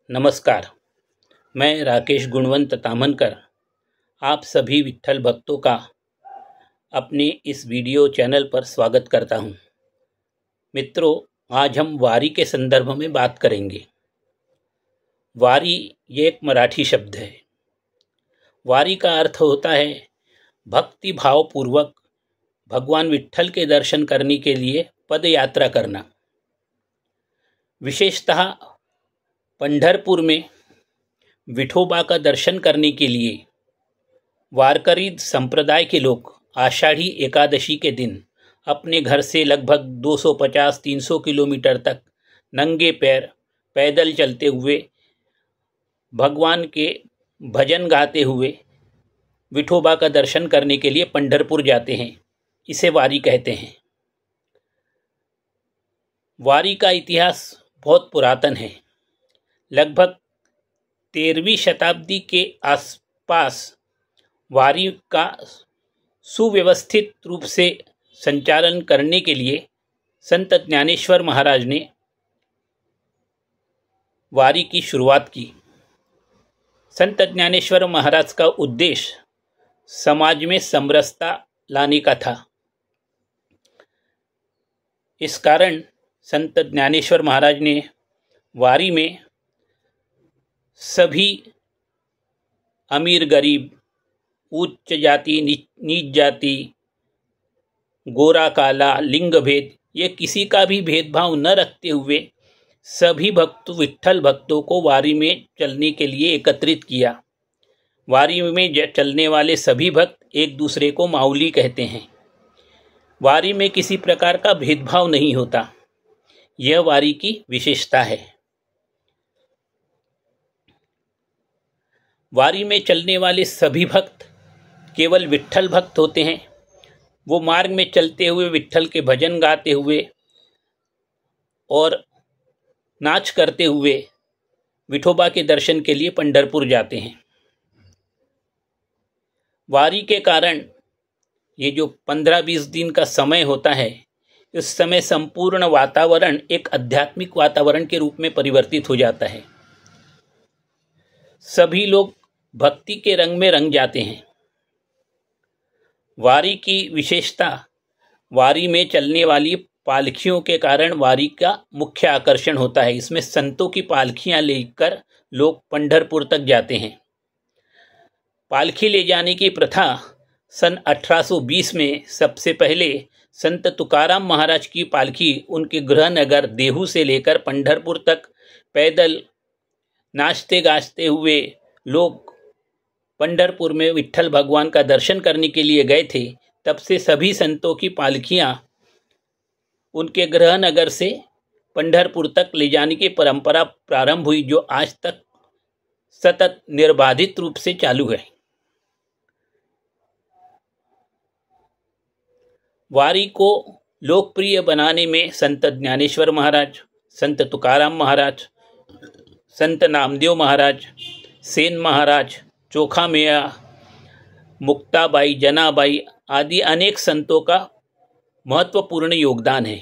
नमस्कार। मैं राकेश गुणवंत तामनकर आप सभी विट्ठल भक्तों का अपने इस वीडियो चैनल पर स्वागत करता हूं। मित्रों, आज हम वारी के संदर्भ में बात करेंगे। वारी ये एक मराठी शब्द है। वारी का अर्थ होता है भक्ति भाव पूर्वक भगवान विट्ठल के दर्शन करने के लिए पद यात्रा करना। विशेषतः पंढरपुर में विठोबा का दर्शन करने के लिए वारकरी संप्रदाय के लोग आषाढ़ी एकादशी के दिन अपने घर से लगभग 250-300 किलोमीटर तक नंगे पैर पैदल चलते हुए भगवान के भजन गाते हुए विठोबा का दर्शन करने के लिए पंढरपुर जाते हैं। इसे वारी कहते हैं। वारी का इतिहास बहुत पुरातन है। लगभग 13वीं शताब्दी के आसपास वारी का सुव्यवस्थित रूप से संचालन करने के लिए संत ज्ञानेश्वर महाराज ने वारी की शुरुआत की। संत ज्ञानेश्वर महाराज का उद्देश्य समाज में समरसता लाने का था। इस कारण संत ज्ञानेश्वर महाराज ने वारी में सभी अमीर गरीब, उच्च जाति नीच जाति, गोरा काला, लिंग भेद, ये किसी का भी भेदभाव न रखते हुए सभी विट्ठल भक्तों को वारी में चलने के लिए एकत्रित किया। वारी में चलने वाले सभी भक्त एक दूसरे को माउली कहते हैं। वारी में किसी प्रकार का भेदभाव नहीं होता। यह वारी की विशेषता है। वारी में चलने वाले सभी भक्त केवल विट्ठल भक्त होते हैं। वो मार्ग में चलते हुए विट्ठल के भजन गाते हुए और नाच करते हुए विठोबा के दर्शन के लिए पंढरपुर जाते हैं। वारी के कारण ये जो 15-20 दिन का समय होता है, इस समय संपूर्ण वातावरण एक आध्यात्मिक वातावरण के रूप में परिवर्तित हो जाता है। सभी लोग भक्ति के रंग में रंग जाते हैं। वारी की विशेषता, वारी में चलने वाली पालखियों के कारण वारी का मुख्य आकर्षण होता है। इसमें संतों की पालखियां लेकर लोग पंढरपुर तक जाते हैं। पालखी ले जाने की प्रथा सन 1820 में सबसे पहले संत तुकाराम महाराज की पालखी उनके गृह नगर देहू से लेकर पंढरपुर तक पैदल नाचते गाजते हुए लोग पंढरपुर में विट्ठल भगवान का दर्शन करने के लिए गए थे। तब से सभी संतों की पालखियां उनके गृह नगर से पंढरपुर तक ले जाने की परंपरा प्रारंभ हुई, जो आज तक सतत निर्बाधित रूप से चालू है। वारी को लोकप्रिय बनाने में संत ज्ञानेश्वर महाराज, संत तुकाराम महाराज, संत नामदेव महाराज, सेन महाराज, चोखा मियाँ, मुक्ताबाई, जनाबाई आदि अनेक संतों का महत्वपूर्ण योगदान है।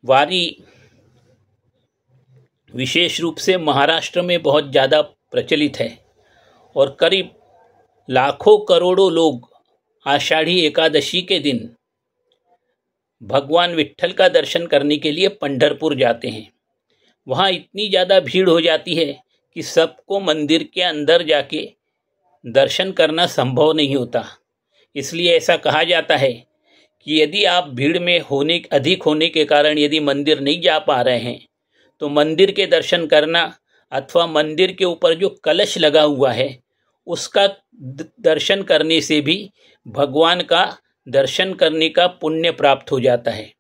वारी विशेष रूप से महाराष्ट्र में बहुत ज़्यादा प्रचलित है और करीब लाखों करोड़ों लोग आषाढ़ी एकादशी के दिन भगवान विट्ठल का दर्शन करने के लिए पंढरपुर जाते हैं। वहाँ इतनी ज़्यादा भीड़ हो जाती है कि सबको मंदिर के अंदर जाके दर्शन करना संभव नहीं होता। इसलिए ऐसा कहा जाता है कि यदि आप भीड़ में अधिक होने के कारण यदि मंदिर नहीं जा पा रहे हैं, तो मंदिर के दर्शन करना अथवा मंदिर के ऊपर जो कलश लगा हुआ है उसका दर्शन करने से भी भगवान का दर्शन करने का पुण्य प्राप्त हो जाता है।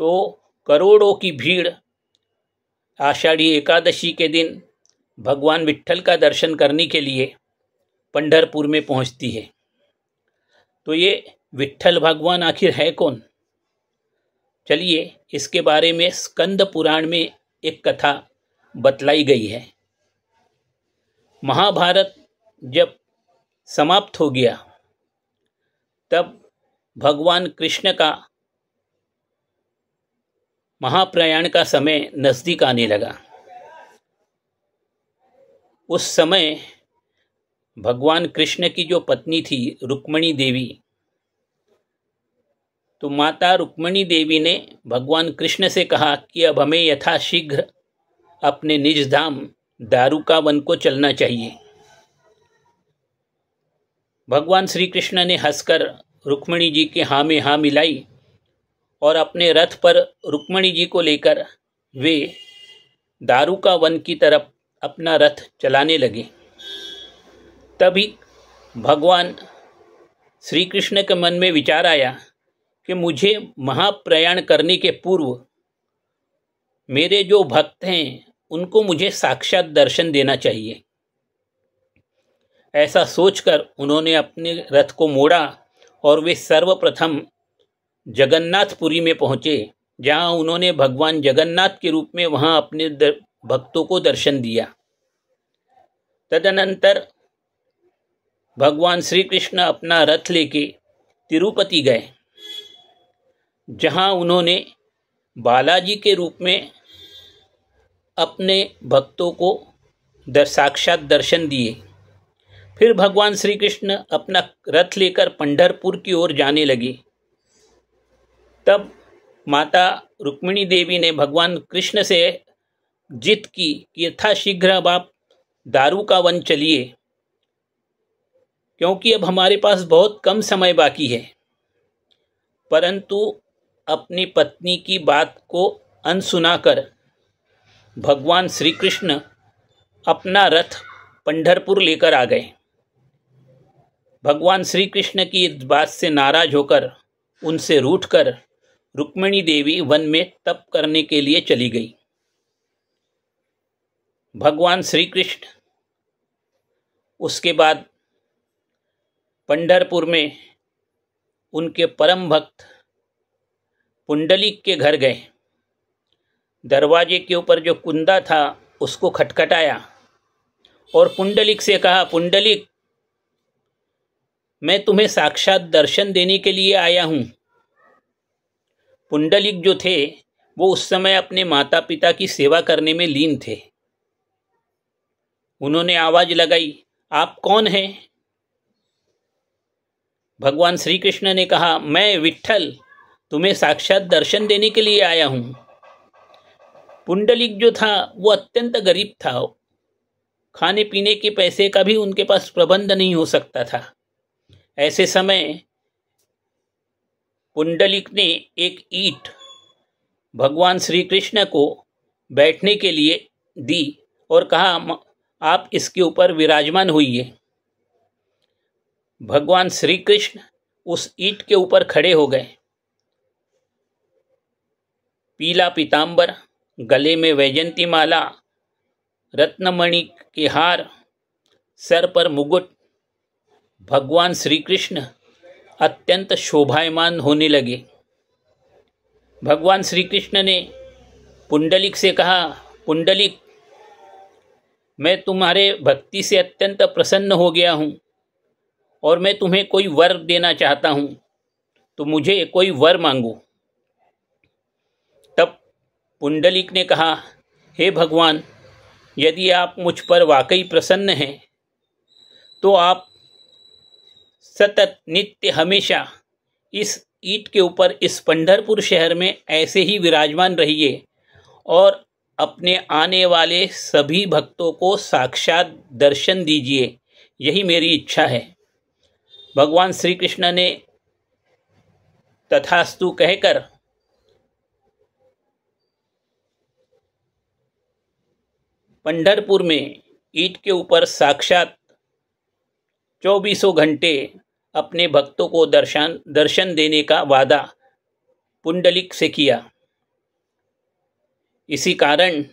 तो करोड़ों की भीड़ आषाढ़ी एकादशी के दिन भगवान विट्ठल का दर्शन करने के लिए पंढरपुर में पहुंचती है। तो ये विट्ठल भगवान आखिर है कौन? चलिए इसके बारे में स्कंद पुराण में एक कथा बतलाई गई है। महाभारत जब समाप्त हो गया तब भगवान कृष्ण का महाप्रयाण का समय नज़दीक आने लगा। उस समय भगवान कृष्ण की जो पत्नी थी रुक्मिणी देवी, तो माता रुक्मिणी देवी ने भगवान कृष्ण से कहा कि अब हमें यथाशीघ्र अपने निज धाम दारुका वन को चलना चाहिए। भगवान श्री कृष्ण ने हंसकर रुक्मिणी जी के हाँ में हाँ मिलाई और अपने रथ पर रुक्मिणी जी को लेकर वे दारुका वन की तरफ अपना रथ चलाने लगे। तभी भगवान श्री कृष्ण के मन में विचार आया कि मुझे महाप्रयाण करने के पूर्व मेरे जो भक्त हैं उनको मुझे साक्षात दर्शन देना चाहिए। ऐसा सोचकर उन्होंने अपने रथ को मोड़ा और वे सर्वप्रथम जगन्नाथपुरी में पहुँचे, जहाँ उन्होंने भगवान जगन्नाथ के रूप में वहाँ अपने भक्तों को दर्शन दिया। तदनंतर भगवान श्री कृष्ण अपना रथ लेके तिरुपति गए, जहाँ उन्होंने बालाजी के रूप में अपने भक्तों को साक्षात दर्शन दिए। फिर भगवान श्री कृष्ण अपना रथ लेकर पंढरपुर की ओर जाने लगे। तब माता रुक्मिणी देवी ने भगवान कृष्ण से जिद की कि यथाशीघ्र अब आप दारुका वन चलिए, क्योंकि अब हमारे पास बहुत कम समय बाकी है। परंतु अपनी पत्नी की बात को अनसुना कर भगवान श्री कृष्ण अपना रथ पंढरपुर लेकर आ गए। भगवान श्री कृष्ण की इस बात से नाराज होकर उनसे रूठकर रुक्मिणी देवी वन में तप करने के लिए चली गई। भगवान श्री कृष्ण उसके बाद पंढरपुर में उनके परम भक्त पुंडलिक के घर गए। दरवाजे के ऊपर जो कुंदा था उसको खटखटाया और पुंडलिक से कहा, पुंडलिक, मैं तुम्हें साक्षात दर्शन देने के लिए आया हूँ। पुंडलिक जो थे वो उस समय अपने माता पिता की सेवा करने में लीन थे। उन्होंने आवाज लगाई, आप कौन हैं? भगवान श्री कृष्ण ने कहा, मैं विट्ठल तुम्हें साक्षात दर्शन देने के लिए आया हूँ। पुंडलिक जो था वो अत्यंत गरीब था, खाने पीने के पैसे का भी उनके पास प्रबंध नहीं हो सकता था। ऐसे समय पुंडलिक ने एक ईंट भगवान श्री कृष्ण को बैठने के लिए दी और कहा, आप इसके ऊपर विराजमान होइए। भगवान श्री कृष्ण उस ईंट के ऊपर खड़े हो गए। पीला पीतांबर, गले में वैजंती माला, रत्नमणि के हार, सर पर मुकुट, भगवान श्री कृष्ण अत्यंत शोभायमान होने लगे। भगवान श्री कृष्ण ने पुंडलिक से कहा, पुंडलिक, मैं तुम्हारे भक्ति से अत्यंत प्रसन्न हो गया हूँ और मैं तुम्हें कोई वर देना चाहता हूँ, तो मुझे कोई वर मांगो। तब पुंडलिक ने कहा, हे भगवान, यदि आप मुझ पर वाकई प्रसन्न हैं तो आप सतत नित्य हमेशा इस ईंट के ऊपर इस पंढरपुर शहर में ऐसे ही विराजमान रहिए और अपने आने वाले सभी भक्तों को साक्षात दर्शन दीजिए, यही मेरी इच्छा है। भगवान श्री कृष्ण ने तथास्तु कहकर पंढरपुर में ईंट के ऊपर साक्षात 24 घंटे अपने भक्तों को दर्शन देने का वादा पुंडलिक से किया। इसी कारण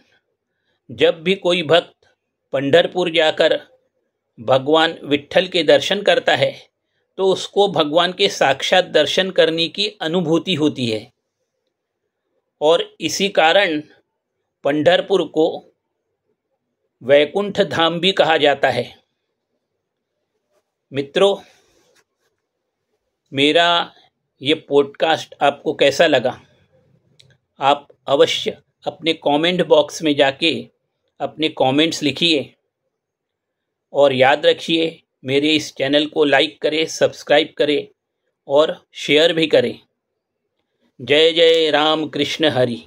जब भी कोई भक्त पंढरपुर जाकर भगवान विट्ठल के दर्शन करता है तो उसको भगवान के साक्षात दर्शन करने की अनुभूति होती है। और इसी कारण पंढरपुर को वैकुंठ धाम भी कहा जाता है। मित्रों, मेरा ये पॉडकास्ट आपको कैसा लगा? आप अवश्य अपने कमेंट बॉक्स में जाके अपने कमेंट्स लिखिए और याद रखिए मेरे इस चैनल को लाइक करें, सब्सक्राइब करें और शेयर भी करें। जय जय राम कृष्ण हरि।